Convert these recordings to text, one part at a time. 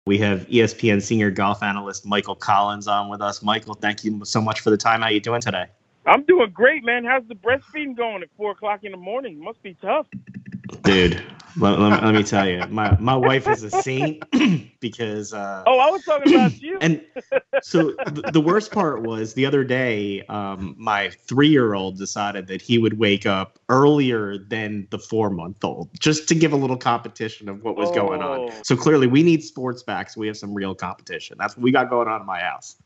We have ESPN Senior Golf Analyst Michael Collins on with us. Michael, thank you so much for the time. How are you doing today? I'm doing great, man. How's the breastfeeding going at 4 o'clock in the morning? It must be tough. Dude, let me tell you, my wife is a saint because I was talking about you. And so the worst part was the other day, my 3-year-old decided that he would wake up earlier than the 4-month-old just to give a little competition of what was going on. So clearly we need sports back, so we have some real competition. That's what we got going on in my house.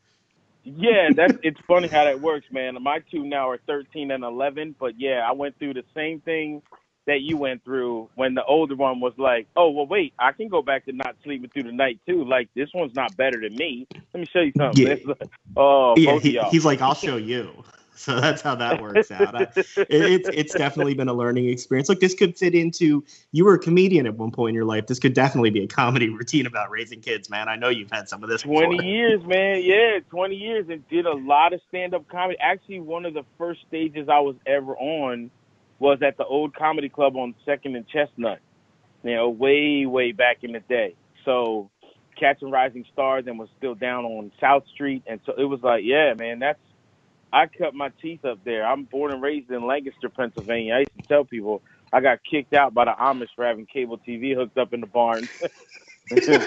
Yeah, it's funny how that works, man. My two now are 13 and 11, but yeah, I went through the same thing that you went through when the older one was like, oh, well, wait, I can go back to not sleeping through the night too. Like, this one's not better than me. Let me show you something. Yeah. Like, both of y'all. He's like, I'll show you. So that's how that works out. It's definitely been a learning experience. Look, this could fit into, you were a comedian at one point in your life. This could definitely be a comedy routine about raising kids, man. I know you've had some of this 20 before. years, man. Yeah, 20 years, and did a lot of stand-up comedy. Actually, one of the first stages I was ever on was at the old comedy club on 2nd and Chestnut, way, way back in the day. So catching rising stars and was still down on South Street. And so it was like, yeah, man, I cut my teeth up there. I'm born and raised in Lancaster, Pennsylvania. I used to tell people I got kicked out by the Amish for having cable TV hooked up in the barn. Yeah,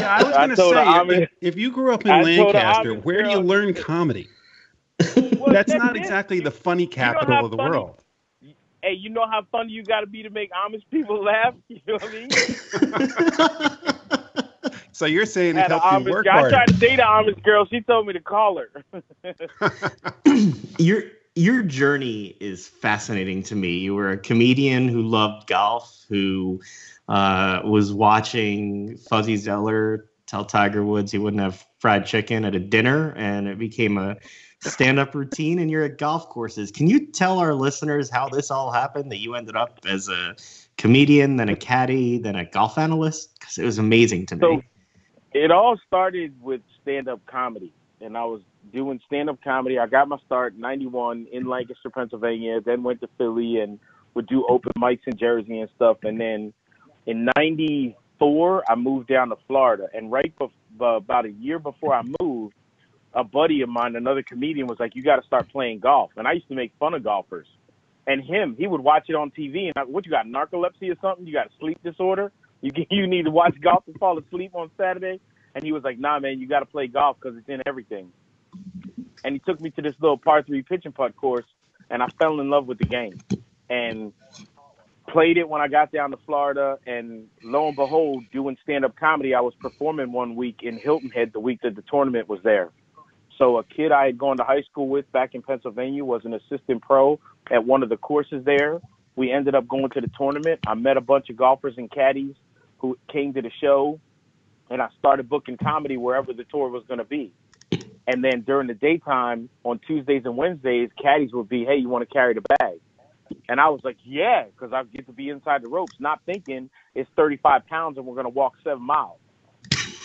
I was going to say, if you grew up in Lancaster, where do you learn comedy? Well, that's not exactly the funny capital of the world. Hey, you know how funny you got to be to make Amish people laugh? You know what I mean? So you're saying it helped you work harder. I tried to date an Amish girl. She told me to call her. Your journey is fascinating to me. You were a comedian who loved golf, who was watching Fuzzy Zeller tell Tiger Woods he wouldn't have fried chicken at a dinner, and it became a stand-up routine, and you're at golf courses. Can you tell our listeners how this all happened, that you ended up as a comedian, then a caddy, then a golf analyst? Because it was amazing to me. So it all started with stand-up comedy, and I was doing stand-up comedy. I got my start in 91 in Lancaster, Pennsylvania, then went to Philly and would do open mics in Jersey and stuff. And then in 94, I moved down to Florida. And right about a year before I moved, a buddy of mine, another comedian, was like, you got to start playing golf. And I used to make fun of golfers. And he would watch it on TV. And what, you got narcolepsy or something? You got a sleep disorder? You need to watch golf and fall asleep on Saturday? And he was like, nah, man, you got to play golf because it's in everything. And he took me to this little par 3 pitch and putt course, and I fell in love with the game and played it when I got down to Florida. And lo and behold, doing stand-up comedy, I was performing one week in Hilton Head the week that the tournament was there. So a kid I had gone to high school with back in Pennsylvania was an assistant pro at one of the courses there. We ended up going to the tournament. I met a bunch of golfers and caddies who came to the show, and I started booking comedy wherever the tour was going to be. And then during the daytime, on Tuesdays and Wednesdays, caddies would be, hey, you want to carry the bag? And I was like, yeah, because I get to be inside the ropes, not thinking it's 35 pounds and we're going to walk 7 miles.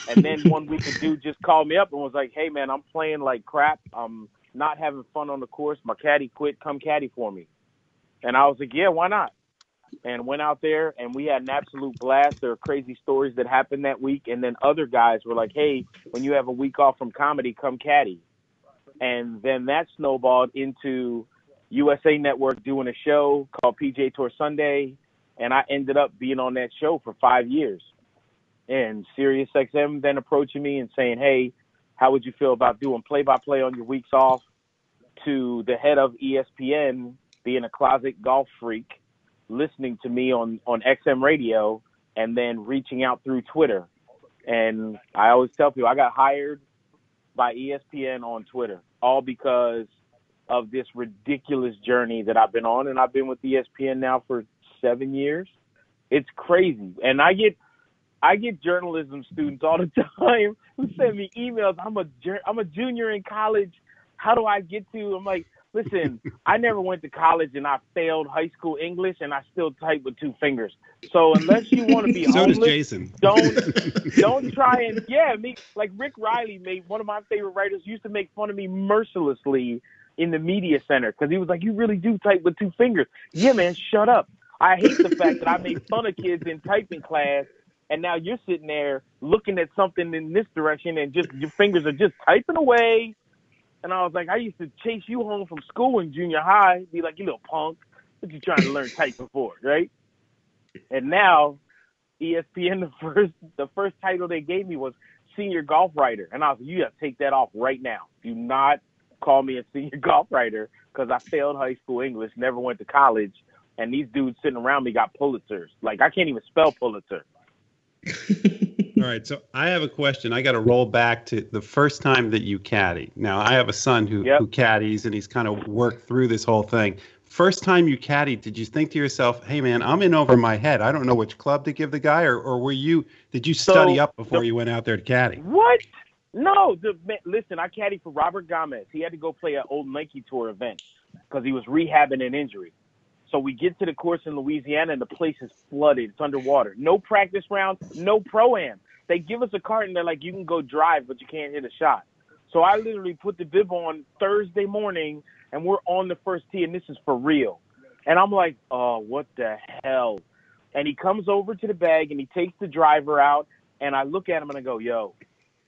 And then one week, a dude just called me up and was like, hey, man, I'm playing like crap. I'm not having fun on the course. My caddy quit. Come caddy for me. And I was like, yeah, why not? And went out there, and we had an absolute blast. There were crazy stories that happened that week. And then other guys were like, hey, when you have a week off from comedy, come caddy. And then that snowballed into USA Network doing a show called PGA Tour Sunday. And I ended up being on that show for 5 years. And SiriusXM then approaching me and saying, hey, how would you feel about doing play-by-play on your weeks off? To the head of ESPN being a closet golf freak, listening to me on XM radio, and then reaching out through Twitter. And I always tell people I got hired by ESPN on Twitter, all because of this ridiculous journey that I've been on. And I've been with ESPN now for 7 years. It's crazy. And I get journalism students all the time who send me emails. I'm a junior in college. How do I get to? I'm like, listen, I never went to college and I failed high school English and I still type with 2 fingers. So unless you want to be so homeless, does Jason. Don't try and like Rick Riley, one of my favorite writers, used to make fun of me mercilessly in the media center because he was like, you really do type with 2 fingers. Yeah, man, shut up. I hate the fact that I made fun of kids in typing class and now you're sitting there looking at something in this direction, and just your fingers are just typing away. And I was like, I used to chase you home from school in junior high, be like, you little punk, what you trying to learn typing for, right? And now, ESPN, the first title they gave me was Senior Golf Writer, and I was like, you got to take that off right now. Do not call me a Senior Golf Writer, because I failed high school English, never went to college, and these dudes sitting around me got Pulitzers. Like, I can't even spell Pulitzer. All right, so I have a question. I got to roll back to the first time that you caddy. Now, I have a son who caddies, and he's kind of worked through this whole thing. First time you caddied, did you think to yourself, hey, man, I'm in over my head. I don't know which club to give the guy, or did you study up before you went out there to caddy? What? No. Listen, I caddied for Robert Gomez. He had to go play an old Nike Tour event because he was rehabbing an injury. So we get to the course in Louisiana, and the place is flooded. It's underwater. No practice rounds, no pro-am. They give us a cart, and they're like, you can go drive, but you can't hit a shot. So I literally put the bib on Thursday morning, and we're on the first tee, and this is for real. And I'm like, oh, what the hell? And he comes over to the bag, and he takes the driver out, and I look at him, and I go, yo,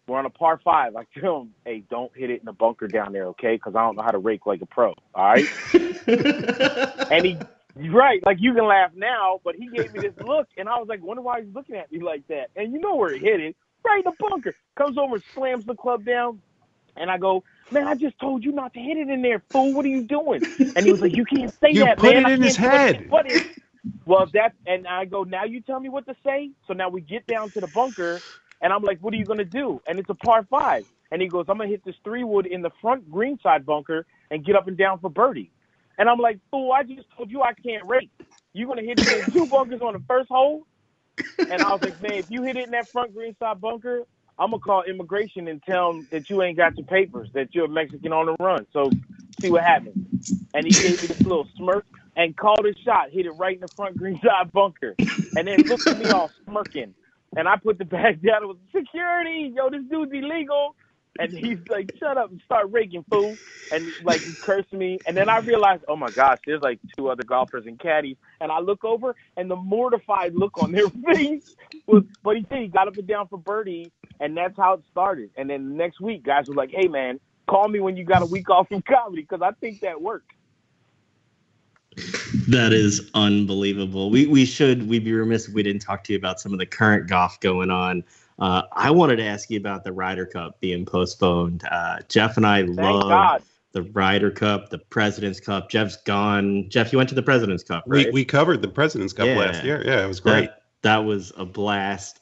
we're on a par 5. I tell him, hey, don't hit it in the bunker down there, okay? Because I don't know how to rake like a pro, all right? And right, like you can laugh now, but he gave me this look, and I was like, wonder why he's looking at me like that. And you know where he hit it, right in the bunker. Comes over and slams the club down, and I go, man, I just told you not to hit it in there, fool. What are you doing? And he was like, you can't say that, man. You put it in his head. Well, and I go, now you tell me what to say? So now we get down to the bunker, and I'm like, what are you going to do? And it's a par 5. And he goes, I'm going to hit this 3-wood in the front greenside bunker and get up and down for birdie. And I'm like, fool, I just told you I can't rake. You going to hit it in 2 bunkers on the first hole? And I was like, man, if you hit it in that front greenside bunker, I'm going to call immigration and tell them that you ain't got your papers, that you're a Mexican on the run. So see what happens. And he gave me this little smirk and called his shot, hit it right in the front greenside bunker. And then looked at me all smirking. And I put the bag down. It was security. Yo, this dude's illegal. And he's like, shut up and start raking, fool. And like, he cursed me. And then I realized, oh my gosh, there's like 2 other golfers and caddies. And I look over, and the mortified look on their face was, but he did. He got up and down for birdie, and that's how it started. And then the next week, guys were like, hey man, call me when you got a week off from comedy, because I think that worked. That is unbelievable. We'd be remiss if we didn't talk to you about some of the current golf going on. I wanted to ask you about the Ryder Cup being postponed. Jeff and I love the Ryder Cup, the President's Cup. Jeff's gone. Jeff, you went to the President's Cup, right? We covered the President's Cup last year. Yeah, it was great. That was a blast.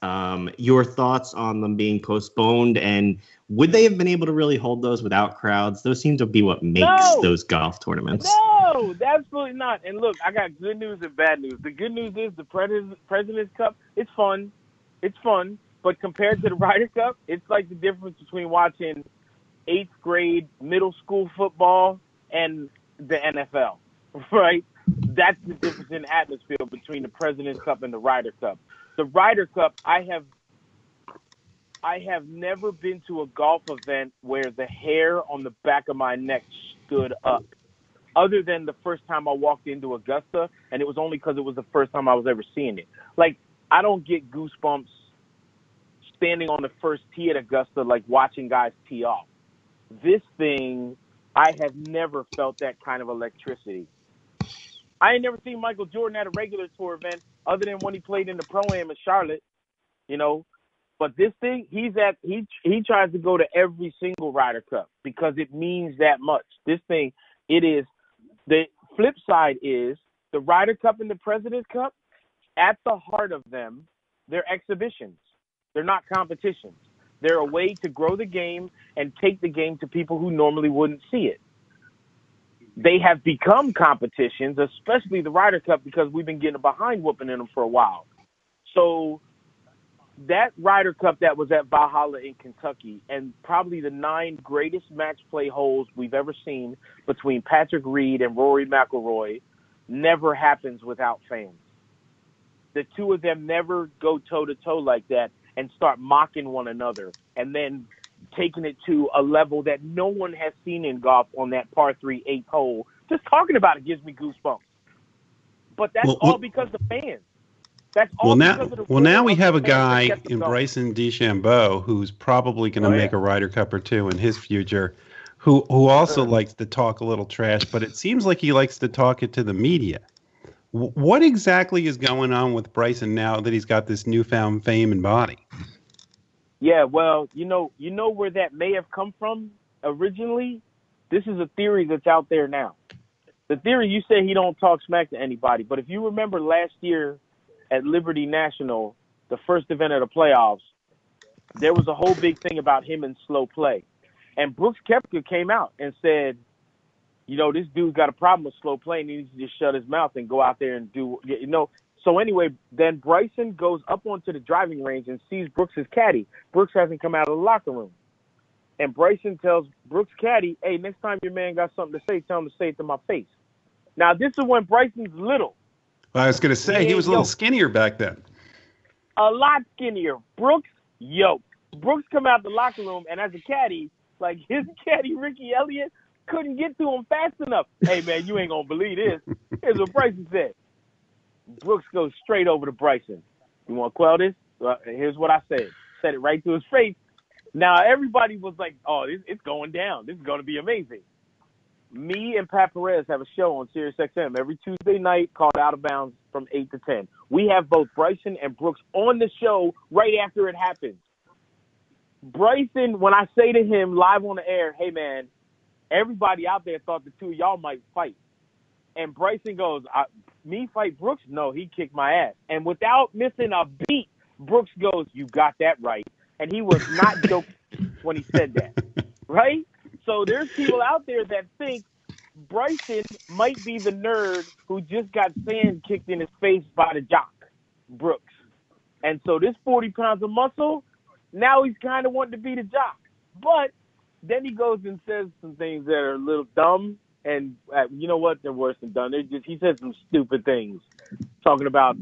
Your thoughts on them being postponed, and would they have been able to really hold those without crowds? Those seem to be what makes those golf tournaments. No, absolutely not. And look, I got good news and bad news. The good news is the President's Cup, it's fun. It's fun. But compared to the Ryder Cup, it's like the difference between watching 8th grade middle school football and the NFL, right? That's the difference in atmosphere between the President's Cup and the Ryder Cup. The Ryder Cup, I have never been to a golf event where the hair on the back of my neck stood up, other than the first time I walked into Augusta, and it was only because it was the first time I was ever seeing it. Like, I don't get goosebumps standing on the first tee at Augusta, like watching guys tee off. This thing, I have never felt that kind of electricity. I ain't never seen Michael Jordan at a regular tour event other than when he played in the Pro-Am in Charlotte, you know. But this thing, he tries to go to every single Ryder Cup because it means that much. This thing, it is, the flip side is the Ryder Cup and the President's Cup, at the heart of them, they're exhibitions. They're not competitions. They're a way to grow the game and take the game to people who normally wouldn't see it. They have become competitions, especially the Ryder Cup, because we've been getting a behind whooping in them for a while. So that Ryder Cup that was at Valhalla in Kentucky, and probably the 9 greatest match play holes we've ever seen between Patrick Reed and Rory McIlroy, never happens without fans. The 2 of them never go toe-to-toe like that and start mocking one another and then taking it to a level that no one has seen in golf on that par 3 8th hole. Just talking about it gives me goosebumps. But that's all because of fans. That's all because of the now we of have the a fans that guy kept him in going. Bryson DeChambeau who's probably going to Oh, make yeah. a Ryder Cup or two in his future, who also likes to talk a little trash, but it seems like he likes to talk it to the media. What exactly is going on with Bryson now that he's got this newfound fame and body? Yeah, well, you know where that may have come from originally? This is a theory that's out there now. The theory, you say he don't talk smack to anybody, but if you remember last year at Liberty National, the first event of the playoffs, there was a whole big thing about him and slow play. And Brooks Koepka came out and said, this dude's got a problem with slow play and he needs to just shut his mouth and go out there and do, So anyway, then Bryson goes up onto the driving range and sees Brooks' caddy. Brooks hasn't come out of the locker room. And Bryson tells Brooks' caddy, hey, next time your man got something to say, tell him to say it to my face. Now, this is when Bryson's little. Well, I was going to say, he was a little skinnier back then. A lot skinnier. Brooks, yoked. Brooks come out the locker room, and as a caddy, like his caddy, Ricky Elliott, couldn't get to him fast enough. Hey, man, you ain't going to believe this. Here's what Bryson said. Brooks goes straight over to Bryson. You want to quell this? Well, here's what I said. Said it right to his face. Now, everybody was like, oh, it's going down. This is going to be amazing. Me and Pat Perez have a show on SiriusXM every Tuesday night called Out of Bounds from 8 to 10. We have both Bryson and Brooks on the show right after it happens. Bryson, when I say to him live on the air, hey, man, everybody out there thought the two of y'all might fight. And Bryson goes, me fight Brooks? No, he kicked my ass. And without missing a beat, Brooks goes, you got that right. And he was not joking when he said that, right? So there's people out there that think Bryson might be the nerd who just got sand kicked in his face by the jock, Brooks. And so this 40 pounds of muscle, now he's kind of wanting to be the jock. But then he goes and says some things that are a little dumb. And you know what? They're worse than dumb. He said some stupid things, talking about,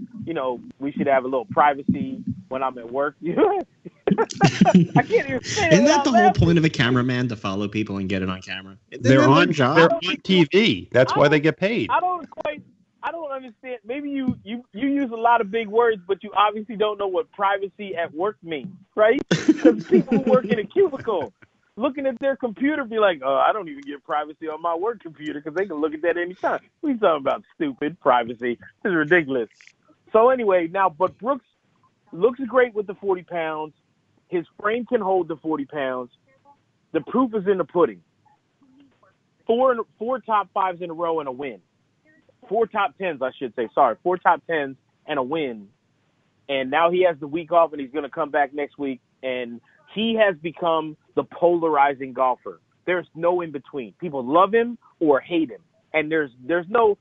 we should have a little privacy when I'm at work. I can't even say it. Isn't that the whole point of a cameraman, to follow people and get it on camera? They're on TV. That's why they get paid. I don't understand. Maybe you use a lot of big words, but you obviously don't know what privacy at work means, right? Because people who work in a cubicle, looking at their computer, be like, oh, I don't even get privacy on my work computer because they can look at that anytime. We talking about stupid privacy. This is ridiculous. So anyway, but Brooks looks great with the 40 pounds. His frame can hold the 40 pounds. The proof is in the pudding. Four top fives in a row and a win. 4 top tens, I should say. Sorry, 4 top tens and a win. And now he has the week off, and he's going to come back next week. And he has become the polarizing golfer. There's no in between. People love him or hate him. And there's no,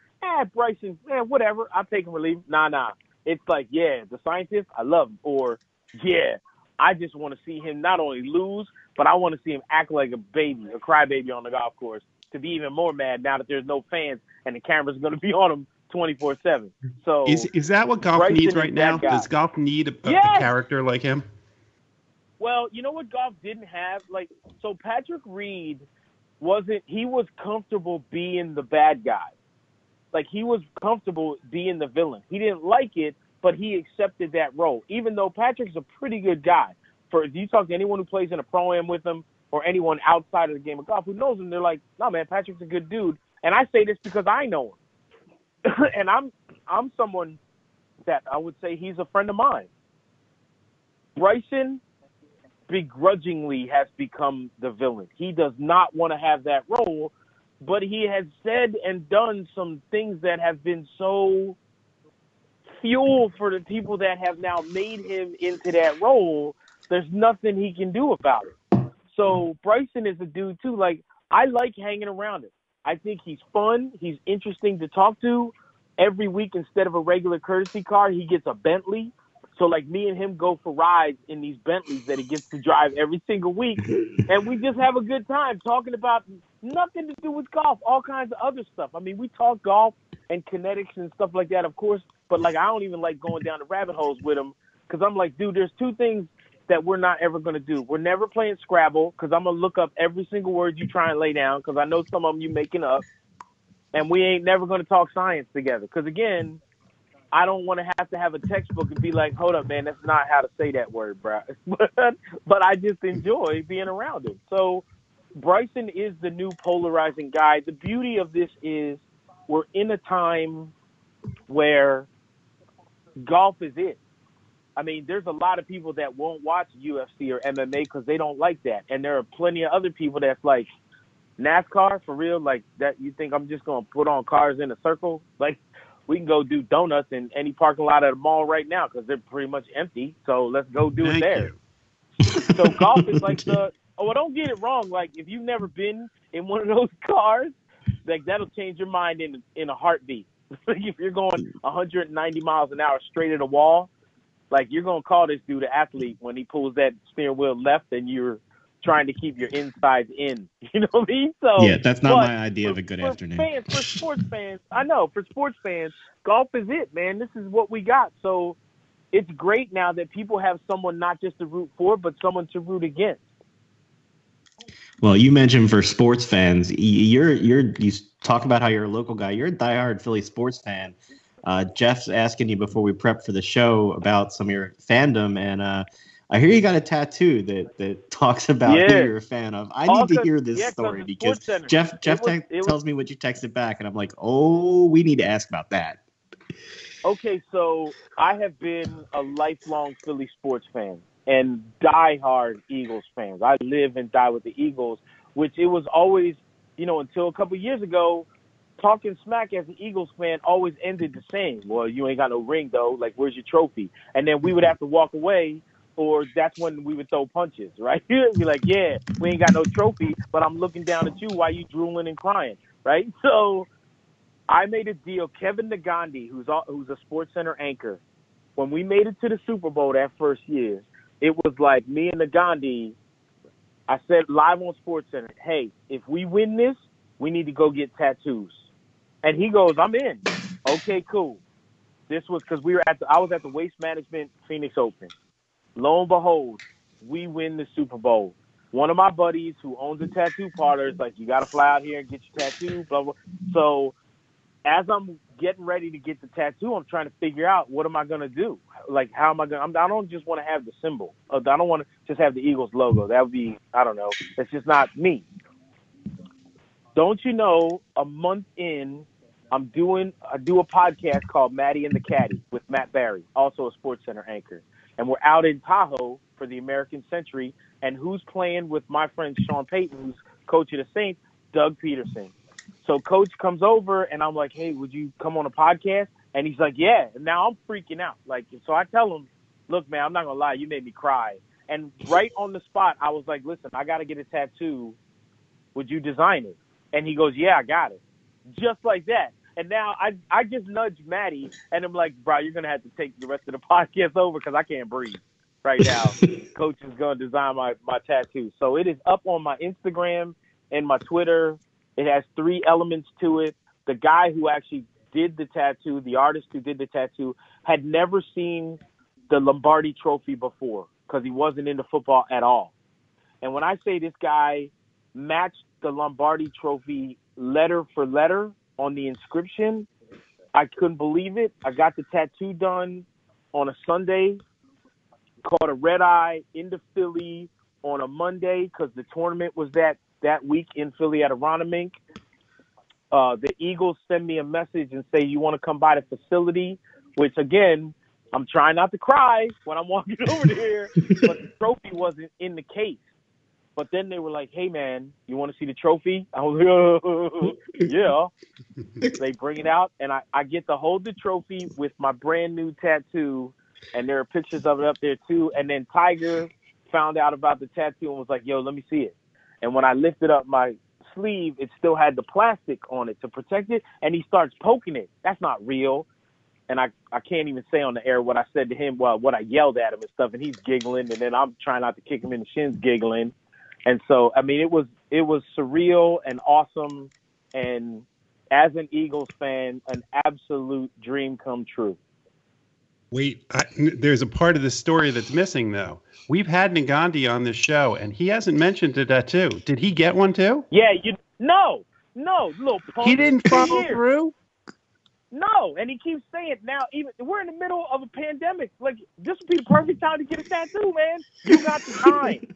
Bryson, whatever. I'll take him or leave him. Nah. It's like, yeah, the scientist, I love him. Or, yeah, I just want to see him not only lose, but I want to see him act like a baby, a crybaby on the golf course, to be even more mad now that there's no fans and the camera's going to be on him 24/7. So is that what golf Bryson needs right now? Does golf need a character like him? Well, you know what golf didn't have? So Patrick Reed he was comfortable being the bad guy. He was comfortable being the villain. He didn't like it, but he accepted that role, even though Patrick's a pretty good guy. If you talk to anyone who plays in a pro-am with him or anyone outside of the game of golf who knows him, they're like, no, man, Patrick's a good dude. And I say this because I know him. And I'm someone that I would say he's a friend of mine. Bryson begrudgingly has become the villain. He does not want to have that role, but he has said and done some things that have been so fuel for the people that have now made him into that role. There's nothing he can do about it. So Bryson is a dude too. I like hanging around him. I think he's fun. He's interesting to talk to. Every week, instead of a regular courtesy car, he gets a Bentley. So me and him go for rides in these Bentleys that he gets to drive every single week. And we just have a good time talking about nothing to do with golf, all kinds of other stuff. I mean, we talk golf and kinetics and stuff like that, of course. But I don't even like going down the rabbit holes with him because I'm like, dude, there's 2 things that we're not ever going to do. We're never playing Scrabble because I'm going to look up every single word you try and lay down because I know some of them you making up. And we ain't never going to talk science together because, again, I don't want to have a textbook and be like, hold up, man, that's not how to say that word, bro. But I just enjoy being around him. So Bryson is the new polarizing guy. The beauty of this is we're in a time where golf is it. I mean, there's a lot of people that won't watch UFC or MMA because they don't like that. And there are plenty of other people that's like, NASCAR, for real? Like, that? You think I'm just going to put on cars in a circle? Like, we can go do donuts in any parking lot at the mall right now because they're pretty much empty. So let's go do it there. So golf is like well, don't get it wrong. Like, if you've never been in one of those cars, like, that'll change your mind in a heartbeat. Like, if you're going 190 miles an hour straight at a wall, like, you're going to call this dude an athlete when he pulls that steering wheel left and you're trying to keep your insides in. You know what I mean? So yeah, that's not my idea of a good afternoon. For sports fans, I know, for sports fans, golf is it, man. This is what we got. So it's great now that people have someone not just to root for, but someone to root against. Well, you mentioned for sports fans, you talk about how you're a local guy. You're a diehard Philly sports fan. Jeff's asking you before we prep for the show about some of your fandom, and I hear you got a tattoo that talks about who you're a fan of. I need to hear this story because Jeff tells me what you texted back, and I'm like, oh, we need to ask about that. Okay, so I have been a lifelong Philly sports fan and diehard Eagles fans. I live and die with the Eagles, which it was always, until a couple of years ago, talking smack as an Eagles fan always ended the same. Well, you ain't got no ring, though. Like, where's your trophy? And then we would have to walk away, or that's when we would throw punches, right? Be like, yeah, we ain't got no trophy, but I'm looking down at you while you drooling and crying, right? So I made a deal. Kevin Nagandi, who's a SportsCenter anchor, when we made it to the Super Bowl that first year, it was like me and Nagandi, I said live on SportsCenter, hey, if we win this, we need to go get tattoos. And he goes, I'm in. Okay, cool. This was because I was at the Waste Management Phoenix Open. Lo and behold, we win the Super Bowl. One of my buddies who owns a tattoo parlor is like, you got to fly out here and get your tattoo, blah, blah. So as I'm getting ready to get the tattoo, I'm trying to figure out, what am I going to do? Like, how am I going to – I don't just want to have the symbol. I don't want to just have the Eagles logo. That would be – I don't know. That's just not me. Don't you know, a month in, I do a podcast called Maddie and the Caddy with Matt Barry, also a SportsCenter anchor. And we're out in Tahoe for the American Century. And who's playing with my friend Sean Payton, who's coach of the Saints? Doug Pederson. So Coach comes over, and I'm like, hey, would you come on a podcast? And he's like, yeah. And now I'm freaking out. Like, so I tell him, look, man, I'm not going to lie. You made me cry. And right on the spot, I was like, listen, I got to get a tattoo. Would you design it? And he goes, yeah, I got it. Just like that. And now I just nudged Maddie, and I'm like, bro, you're going to have to take the rest of the podcast over because I can't breathe right now. Coach is going to design my tattoo. So it is up on my Instagram and my Twitter. It has 3 elements to it. The guy who actually did the tattoo, the artist who did the tattoo, had never seen the Lombardi Trophy before because he wasn't into football at all. And when I say this guy matched the Lombardi Trophy letter for letter on the inscription, I couldn't believe it. I got the tattoo done on a Sunday, caught a red eye into Philly on a Monday because the tournament was that week in Philly at Aronimink. The Eagles send me a message and say, you want to come by the facility, which, again, I'm trying not to cry when I'm walking over there, but the trophy wasn't in the case. But then they were like, hey, man, you want to see the trophy? I was like, yeah. They bring it out, and I get to hold the trophy with my brand-new tattoo, and there are pictures of it up there, too. And then Tiger found out about the tattoo and was like, yo, let me see it. And when I lifted up my sleeve, it still had the plastic on it to protect it, and he starts poking it. That's not real. And I can't even say on the air what I said to him, well, what I yelled at him and stuff, and he's giggling, and then I'm trying not to kick him in the shins giggling. And so, I mean, it was surreal and awesome, and as an Eagles fan, an absolute dream come true. Wait, there's a part of the story that's missing, though. We've had Nagandi on this show, and he hasn't mentioned the tattoo. Did he get one, too? Yeah, no, little punk. He didn't follow through? No, and he keeps saying now. Even we're in the middle of a pandemic. Like this would be the perfect time to get a tattoo, man. You got the time.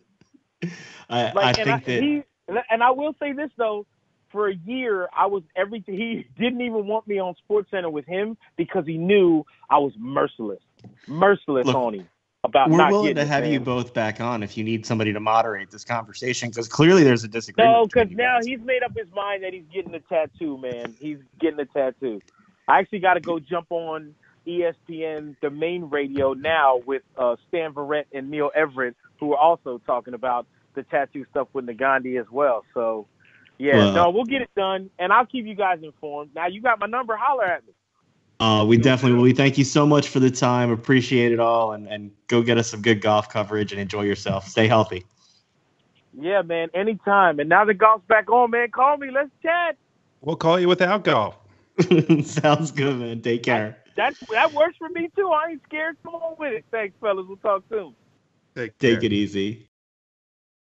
I will say this though. For a year, I was everything. He didn't even want me on SportsCenter with him because he knew I was merciless on him about we're not willing getting to have you both back on if you need somebody to moderate this conversation, because clearly there's a disagreement. No, because now he's made up his mind that he's getting a tattoo, man. He's getting a tattoo. I actually got to go jump on ESPN, the main radio now with Stan Verrett and Neil Everett, who are also talking about the tattoo stuff with Nagandi as well. So, we'll get it done, and I'll keep you guys informed. Now, you got my number. Holler at me. We definitely will. We thank you so much for the time. Appreciate it all, and go get us some good golf coverage and enjoy yourself. Stay healthy. Yeah, man, anytime. And now the golf's back on, man. Call me. Let's chat. We'll call you without golf. Sounds good, man. Take care. That works for me, too. I ain't scared. Come on with it. Thanks, fellas. We'll talk soon. Take it easy.